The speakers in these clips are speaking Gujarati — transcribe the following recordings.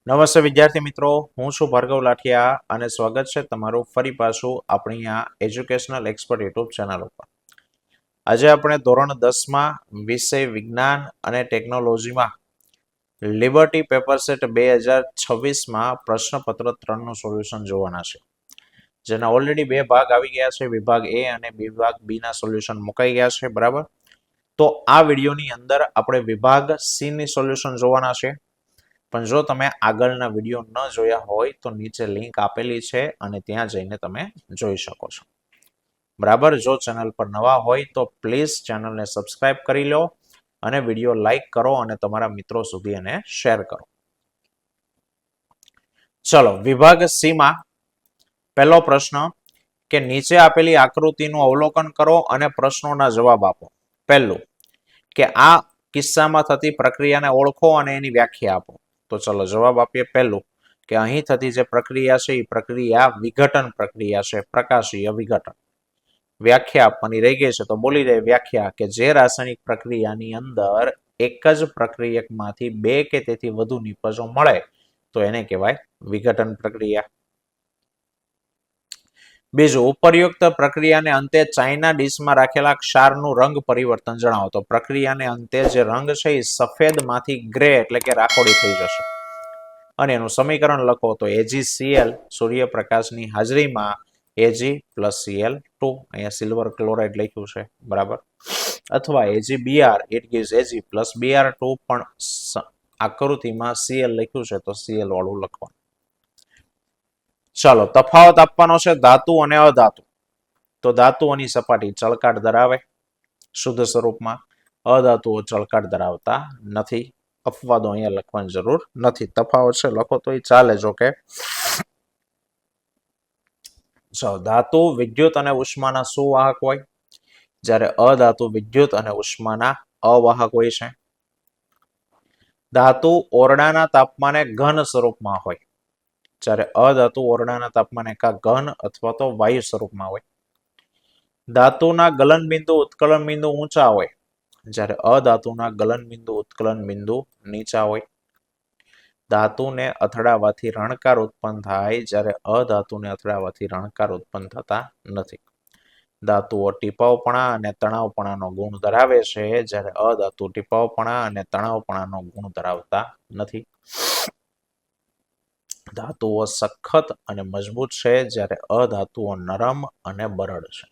નમસ્તે વિદ્યાર્થી મિત્રો, હું છું ભાર્ગવ લાઠિયા અને સ્વાગત છે તમારું ફરી પાછું આપણી આ એજ્યુકેશનલ એક્સપર્ટ યુટ્યુબ ચેનલ ઉપર. આજે આપણે ધોરણ 10માં વિષય વિજ્ઞાન અને ટેકનોલોજીમાં લિબર્ટી પેપર સેટ 2026માં પ્રશ્નપત્ર 3નું સોલ્યુશન જોવાના છે, જેના ઓલરેડી બે ભાગ આવી ગયા છે. વિભાગ એ અને વિભાગ બી ના સોલ્યુશન મુકાઈ ગયા છે, બરાબર. તો આ વિડીયોની અંદર આપણે વિભાગ સી ની સોલ્યુશન જોવાના છે. પણ જો તમે આગળના વિડીયો ન જોયા હોય તો નીચે લિંક આપેલી છે અને ત્યાં જઈને તમે જોઈ શકો છો, બરાબર. જો ચેનલ પર નવા હોય તો પ્લીઝ ચેનલને સબસ્ક્રાઇબ કરી લો અને વિડીયો લાઈક કરો અને તમારા મિત્રો સુધી એને શેર કરો. ચલો, વિભાગ સી માં પહેલો પ્રશ્ન કે નીચે આપેલી આકૃતિનું અવલોકન કરો અને પ્રશ્નોના જવાબ આપો. પહેલું કે આ કિસ્સામાં થતી પ્રક્રિયાને ઓળખો અને એની વ્યાખ્યા આપો. તો ચલો જવાબ આપીએ. પહેલું કે અહીં થતી જે પ્રક્રિયા છે એ પ્રક્રિયા વિઘટન પ્રક્રિયા છે, પ્રકાશીય વિઘટન. વ્યાખ્યા આપવાની રહી ગઈ છે તો બોલી દે વ્યાખ્યા કે જે રાસાયણિક પ્રક્રિયાની અંદર એક જ પ્રક્રિયકમાંથી બે કે તેથી વધુ નિપજો મળે તો એને કહેવાય વિઘટન પ્રક્રિયા. બીજું, ઉપરયુક્ત પ્રક્રિયાને અંતે ચાઇના ડીશમાં રાખેલા ક્ષારનું રંગ પરિવર્તન જણાવો. તો પ્રક્રિયાને અંતે જે રંગ છે એ સફેદમાંથી ગ્રે એટલે કે રાખોડી થઈ જશે અને એનું સમીકરણ લખો તો AgCl સૂર્યપ્રકાશની હાજરીમાં Ag+Cl2, અહીંયા સિલ્વર ક્લોરાઇડ લખ્યું છે, બરાબર. અથવા AgBr ઇટ gives Ag+Br2, પણ આકૃતિમાં Cl લખ્યું છે તો Cl વાળું લખવાનું. ચાલો, તફાવત આપવાનો છે ધાતુ અને અધાતુ. તો ધાતુઓની સપાટી ચળકાટ ધરાવે શુદ્ધ સ્વરૂપમાં, અધાતુઓ ચળકાટ ધરાવતા નથી. અપવાદો અહીંયા લખવાની જરૂર નથી. તફાવત છે લખો તો ચાલે. જો કે ધાતુ વિદ્યુત અને ઉષ્માના સુવાહક હોય, જ્યારે અધાતુ વિદ્યુત અને ઉષ્માના અવાહક હોય છે. ધાતુ ઓરડાના તાપમાને ઘન સ્વરૂપમાં હોય, જ્યારે અધાતુ ઓરડાના તાપમાને કા ઘન અથવા તો વાયુ સ્વરૂપમાં હોય. ધાતુના ગલન બિંદુ ઉત્કલન બિંદુ ઊંચા હોય, જ્યારે અધાતુના ગલન બિંદુ ઉત્કલન બિંદુ નીચા હોય. ધાતુને અથડાવાથી રણકાર ઉત્પન્ન થાય, જ્યારે અધાતુને અથડાવાથી રણકાર ઉત્પન્ન થતા નથી. ધાતુઓ ટીપાવપણા અને તણાવપણાનો ગુણ ધરાવે છે, જ્યારે અધાતુ ટીપાવપણા અને તણાવપણાનો ગુણ ધરાવતા નથી. ધાતુઓ સખત અને મજબૂત છે, જ્યારે અધાતુઓ નરમ અને બરડ છે.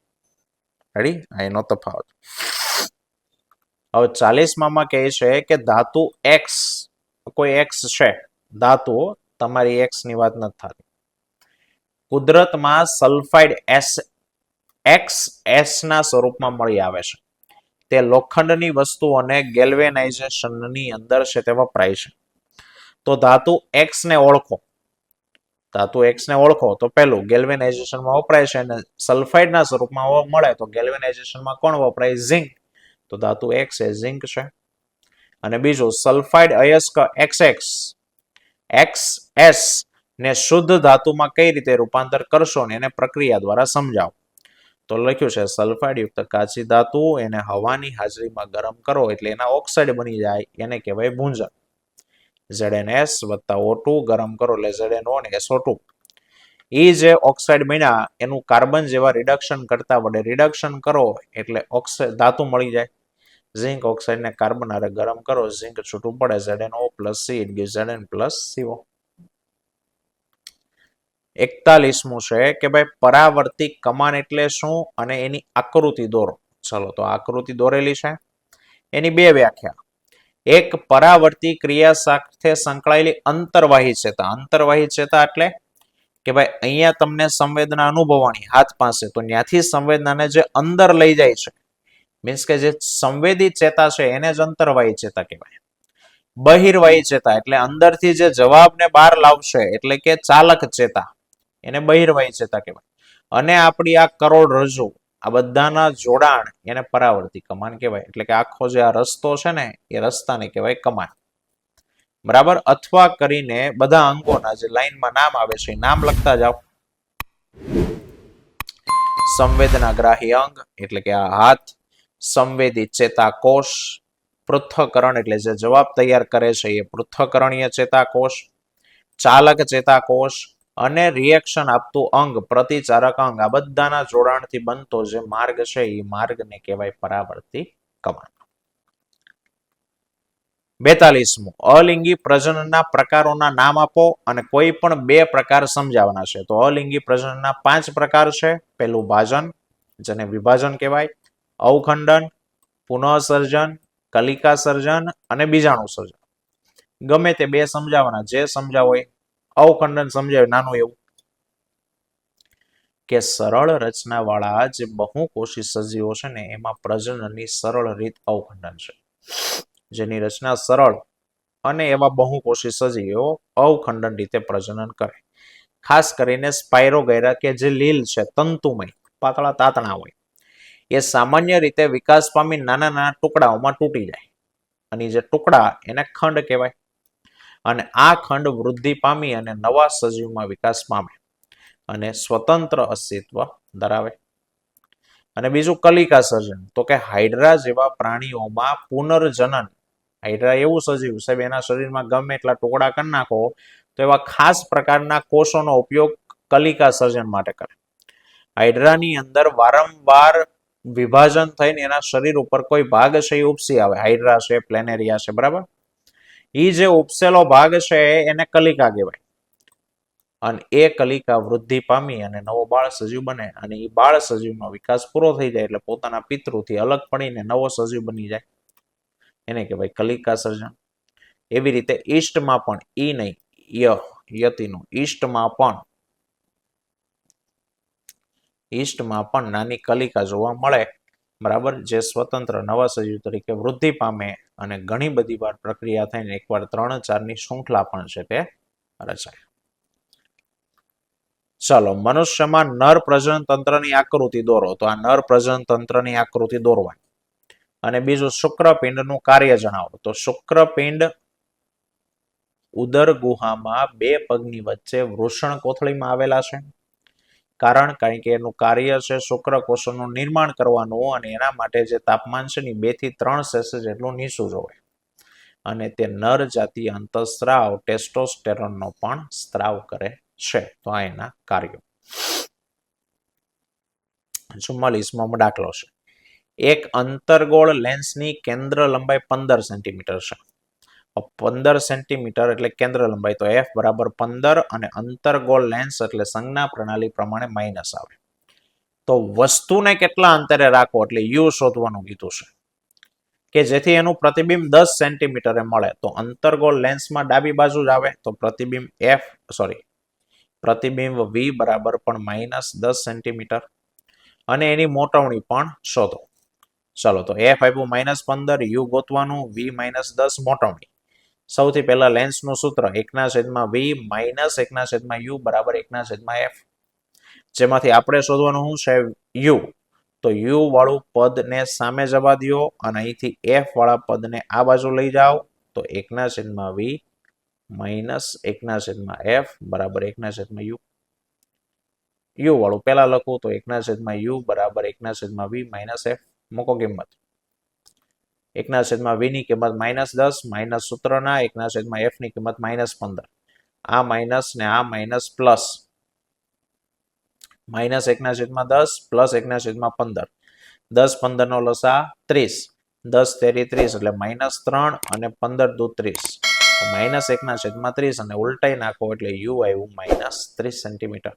રેડી? એનો તફાવત. હવે 40માં કહે છે કે ધાતુ એક્સ, કોઈ એક્સ છે ધાતુ, તમારી એક્સ ની વાત નથી થતી. કુદરતમાં સલ્ફાઇડ XS ના સ્વરૂપમાં મળી આવે છે. તે લોખંડની વસ્તુઓને ગેલ્વેનાઇઝેશનની અંદર છે તે વપરાય છે. તો ધાતુ એક્સ ને ઓળખો. ધાતુ એક્સ ને ઓળખો તો પહેલું ગેલ્વેનાઇઝેશનમાં વપરાય છે અને સલ્ફાઇડના સ્વરૂપમાં મળે તો ગેલ્વેનાઇઝેશનમાં કોણ વપરાય? ઝિંક. તો ધાતુ એક્સ એ ઝિંક છે. અને બીજું, સલ્ફાઇડ અયસ્ક XS ને શુદ્ધ ધાતુમાં કઈ રીતે રૂપાંતર કરશો ને એને પ્રક્રિયા દ્વારા સમજાવો. તો લખ્યું છે સલ્ફાઇડ યુક્ત કાચી ધાતુ એને હવાની હાજરીમાં ગરમ કરો એટલે એના ઓક્સાઇડ બની જાય, એને કહેવાય ભૂંજન. ZnS + O2 ગરમ કરો એટલે ZnO ને SO2. એ જે ઓક્સાઇડ બન્યા એનું કાર્બન જેવા રિડક્શન કરતા વડે રિડક્શન કરો એટલે ઓક્સાઇડ ધાતુ મળી જાય. ઝિંક ઓક્સાઇડને કાર્બન હારે ગરમ કરો, ઝિંક છૂટું પડે, ZnO+C ઇટ gives Zn+CO. 41મું છે કે ભાઈ પરાવર્તિત કમાન એટલે શું અને એની આકૃતિ દોરો. ચલો, તો આકૃતિ દોરેલી છે, એની બે વ્યાખ્યા. એક, પરાવર્તી ક્રિયા સાથે સંકળાયેલી અંતર્વાહી ચેતા. અંતર્વાહી ચેતા એટલે કે ભાઈ અહીંયા તમને સંવેદના અનુભવવાની હાથ પાસે, તો ત્યાંથી સંવેદનાને જે અંદર લઈ જાય છે, મીન્સ કે જે સંવેદી ચેતા છે એને જ અંતર્વાહી ચેતા કહેવાય. બહિર્વાહી ચેતા એટલે અંદરથી જે જવાબને બહાર લાવશે એટલે કે ચાલક ચેતા, એને બહિર્વાહી ચેતા કહેવાય. અને આપણી આ કરોડરજ્જુ, આ બધાના જોડાણ એને પરાવર્તી કમાન કહેવાય. એટલે કે આખો જે આ રસ્તો છે ને એ રસ્તાને કહેવાય કમાન, બરાબર. અથવા કરીને બધા અંગોના જે લાઈનમાં નામ આવે છે નામ લખતા જાઓ. સંવેદનાગ્રાહી અંગ એટલે કે આ હાથ, સંવેદી ચેતાકોષ, પૃથ્થકરણ એટલે જે જવાબ તૈયાર કરે છે એ પૃથ્થકરણીય ચેતાકોષ, ચાલક ચેતાકોષ અને રિએક્શન આપતું અંગ, પ્રતિચારક અંગ, આ બધાના જોડાણથી બનતો જે માર્ગ છે એ માર્ગને કહેવાય પરાવર્તી કમાન. 42મું, અલિંગી પ્રજનનના પ્રકારોના નામ આપો અને કોઈ પણ બે પ્રકાર સમજાવવાના છે. તો અલિંગી પ્રજનનના 5 પ્રકાર છે. પહેલું ભાજન, જેને વિભાજન કહેવાય, અવખંડન, પુનઃસર્જન, કલિકા સર્જન અને બીજાણુ સર્જન. ગમે તે બે સમજાવવાના, જે સમજાવો હોય. અવખંડન સમજાવે નાનું એવું કે સરળ રચનાવાળા જે બહુકોષી સજીવો છે ને એમાં પ્રજનનની સરળ રીત અવખંડન છે. જેની રચના સરળ અને એવા બહુકોષી સજીવો અવખંડન રીતે પ્રજનન કરે. ખાસ કરીને સ્પાયરોગેરા કે જે લીલ છે, તંતુમય પાતળા તાતણા હોય, એ સામાન્ય રીતે વિકાસ પામી નાના નાના ટુકડાઓમાં તૂટી જાય અને જે ટુકડા એને ખંડ કહેવાય અને આ ખંડ વૃદ્ધિ પામી અને નવા સજીવમાં વિકાસ પામે અને સ્વતંત્ર અસ્તિત્વ ધરાવે. અને બીજું કલિકા સર્જન, તો કે હાઇડ્રા જેવા પ્રાણીઓમાં પુનર્જનન. હાઇડ્રા એવું સજીવ સાહેબ, એના શરીરમાં ગમે એટલા ટુકડા કરી નાખો તો એવા ખાસ પ્રકારના કોષોનો ઉપયોગ કલિકા સર્જન માટે કરે. હાઇડ્રાની અંદર વારંવાર વિભાજન થઈને એના શરીર ઉપર કોઈ ભાગ છે એ ઉપસી આવે. હાઇડ્રા છે, પ્લેનેરિયા છે, બરાબર. એ જે ઉપસેલો ભાગ છે એને કલિકા કહેવાય અને એ કલિકા વૃદ્ધિ પામી અને નવો બાળ સજીવ બને અને એ બાળ સજીવનો વિકાસ પૂરો થઈ જાય એટલે પોતાના પિતૃથી અલગ પડીને નવો સજીવ બની જાય, એને કહેવાય કલિકા સર્જન. એવી રીતે ઈષ્ટમાં પણ ઈ નહીં યતિનું ઈષ્ટમાં પણ નાની કલિકા જોવા મળે, બરાબર, જે સ્વતંત્ર નવા સજીવ તરીકે વૃદ્ધિ પામે અને ઘણી બધી વાર પ્રક્રિયા થઈને એકવાર 3-4ની શૃંખલા પણ છે તે રચાય. ચાલો, મનુષ્યમાં નર પ્રજનન તંત્રની આકૃતિ દોરો. તો આ નર પ્રજનન તંત્રની આકૃતિ દોરવાની. અને બીજું શુક્રપિંડનું કાર્ય જણાવો. તો શુક્રપિંડ ઉદર ગુહામાં બે પગની વચ્ચે વૃષણ કોથળીમાં આવેલા છે. કારણ કે એનું કાર્ય છે શુક્રકોષોનું નિર્માણ કરવાનું અને એના માટે જે તાપમાન છે ને 2 થી 3 સેલ્સિયસ જેટલું નીચું જોવે અને તે નર જાતીય અંતઃસ્ત્રાવ ટેસ્ટોસ્ટેરોનનો પણ સ્ત્રાવ કરે છે. તો આ એના કાર્યો. 44મો દાખલો છે. એક અંતર્ગોળ લેન્સની કેન્દ્ર લંબાઈ 15 સેન્ટીમીટર છે. 15 સેન્ટીમીટર એટલે કેન્દ્ર લંબાઈ, તો f બરાબર 15 અને અંતર્ગોળ લેન્સ એટલે સંજ્ઞા પ્રણાલી પ્રમાણે માઇનસ આવે. તો વસ્તુને કેટલા અંતરે રાખો એટલે u શોધવાનું કીધું છે કે જેથી એનું પ્રતિબિંબ 10 સેન્ટીમીટરે મળે. તો અંતર્ગોળ લેન્સમાં ડાબી બાજુ જ આવે તો પ્રતિબિંબ v બરાબર પણ -10 સેન્ટીમીટર અને એની મોટવણી પણ શોધો. ચાલો, તો f આપ્યું -15, u ગોતવાનું, v -10 મોટવણી. સૌથી પહેલા લેન્સનું સૂત્ર 1/v - 1/u બરાબર 1/f, જેમાંથી આપણે શોધવાનું શું છે u. તો u વાળું પદને સામે જવા દો અને અહીંથી f વાળા પદને આ બાજુ લઈ જાઓ તો 1/v - 1/f બરાબર 1/u. u વાળું પહેલા લખું તો 1/u બરાબર 1/v - f. મૂકો કિંમત. 1/v ની કિંમત -10 માઇનસ સૂત્રના 1/f ની કિંમત -15. આ માઇનસ ને આ માઇનસ પ્લસ -1/10 પ્લસ 1/15. 10 15 નો લસા 30, 10 તેરી 30 એટલે -3 અને 15 દુ 30, -1/30 અને ઉલટાઈ નાખો એટલે u આવ્યું -30 સેન્ટીમીટર.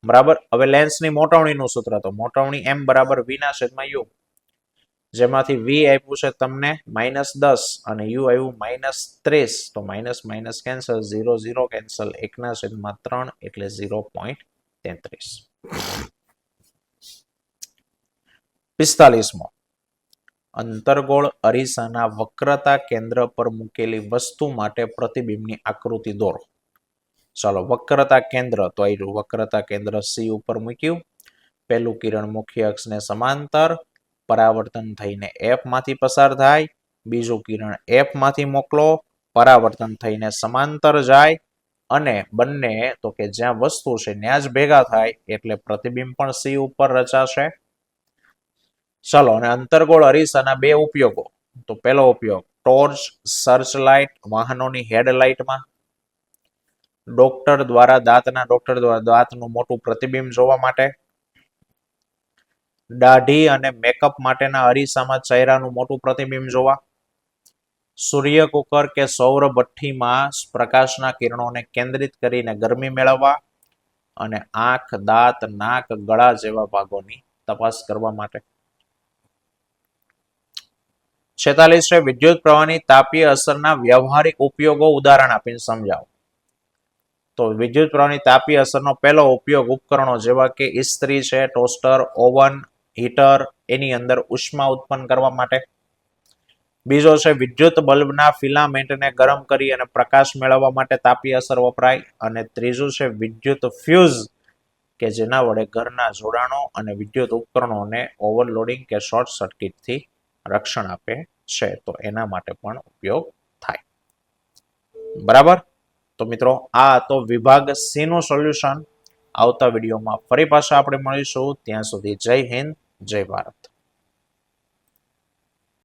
બરાબર. હવે લેન્સની મોટવણીનું સૂત્ર, તો મોટવણી m બરાબર v/u, જેમાંથી v આપ્યું છે તમને -10 અને u આવ્યું -30, તો માઇનસ માઇનસ કેન્સલ, 0 0 કેન્સલ, 1/3 એટલે 0.33. 45મો, અંતર્ગોળ અરીસાના વક્રતા કેન્દ્ર પર મૂકેલી વસ્તુ માટે પ્રતિબિંબની આકૃતિ દોરો. ચાલો, વક્રતા કેન્દ્ર, તો આવ્યું વક્રતા કેન્દ્ર C ઉપર મૂક્યું. પહેલું કિરણ મુખ્ય અક્ષને સમાંતર પરાવર્તન થઈને f માંથી પસાર થાય. બીજું કિરણ f માંથી મોકલો, પરાવર્તન થઈને સમાંતર જાય અને બંને તો કે જ્યાં વસ્તુ છે ત્યાં જ ભેગા થાય એટલે પ્રતિબિંબ પણ C ઉપર રચાશે. ચાલો, અને અંતર્ગોળ અરીસાના બે ઉપયોગો. તો પહેલો ઉપયોગ ટોર્ચ સર્ચ લાઇટ વાહનોની હેડલાઇટમાં, ડોક્ટર દ્વારા દાંતનું મોટું પ્રતિબિંબ જોવા માટે, દાઢી અને મેકઅપ માટેના અરીસામાં ચહેરાનું મોટું પ્રતિબિંબ જોવા, સૂર્ય કુકર કે સૌર ભઠ્ઠીમાં પ્રકાશના કિરણોને કેન્દ્રિત કરીને ગરમી મેળવવા અને આંખ, દાંત, નાક, ગળા જેવા ભાગોની તપાસ કરવા માટે. 46 છે વિદ્યુત પ્રવાહની તાપીય અસરના વ્યવહારિક ઉપયોગો ઉદાહરણ આપીને સમજાવો. તો વિદ્યુત પ્રવાહની તાપીય અસરનો પહેલો ઉપયોગ ઉપકરણો જેવા કે ઇસ્ત્રી છે, ટોસ્ટર, ઓવન, હીટર એની અંદર ઉષ્મા ઉત્પન્ન કરવા માટે. બીજો છે વિદ્યુત બલ્બના ફિલામેન્ટને ગરમ કરી અને પ્રકાશ મેળવવા માટે તાપીય અસર વપરાય. અને ત્રીજું છે વિદ્યુત ફ્યુઝ કે જેના વડે ઘરના જોડાણો અને વિદ્યુત ઉપકરણોને ઓવરલોડિંગ કે શોર્ટ સર્કિટથી રક્ષણ આપે છે, તો એના માટે પણ ઉપયોગ થાય. બરાબર. તો મિત્રો આ તો વિભાગ સી નું સોલ્યુશન. આવતા વિડીયોમાં ફરી પાછા આપણે મળીશું. ત્યાં સુધી જય હિન્દ, જય ભારત.